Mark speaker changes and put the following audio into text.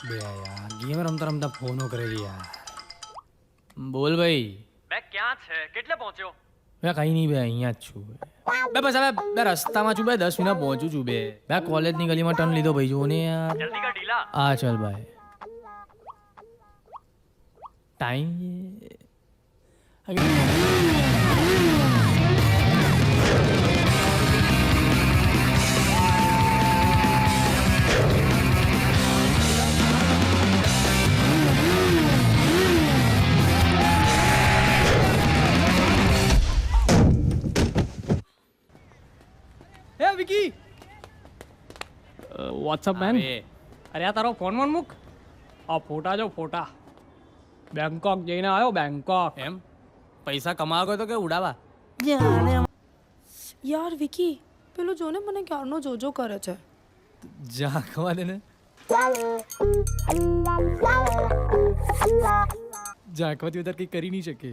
Speaker 1: બે યાર ગેમ રમતા રમતા ફોનો કરે છે યાર.
Speaker 2: બોલ ભાઈ.
Speaker 3: બે ક્યાં છે? કેટલે પહોંચ્યો?
Speaker 2: બે કઈ નહીં બે અહીંયા જ છું બે બસ હવે બે રસ્તામાં છું બે 10 મિનિટ પહોંચું છું બે કોલેજની ગલીમાં ટર્ન લીધો ભાઈ જો ને યાર.
Speaker 3: જલ્દી કર ઢીલા.
Speaker 2: હા ચાલ ભાઈ ટાઈમ
Speaker 4: હે વિકી વોટ્સઅપ મેન અરે આ તારો ફોન વોન મૂક આ ફોટા જો ફોટા બેંકોક જઈને આવ્યો બેંકોક
Speaker 2: એમ પૈસા કમાવા ગયો તો કે ઉડાવા
Speaker 5: યાર વિકી પેલું જો ને મને ક્યારનો જોજો કરે છે.
Speaker 2: જા ખવા દે ને ઝાંખવાથી વધારે કંઈ કરી નહીં શકે.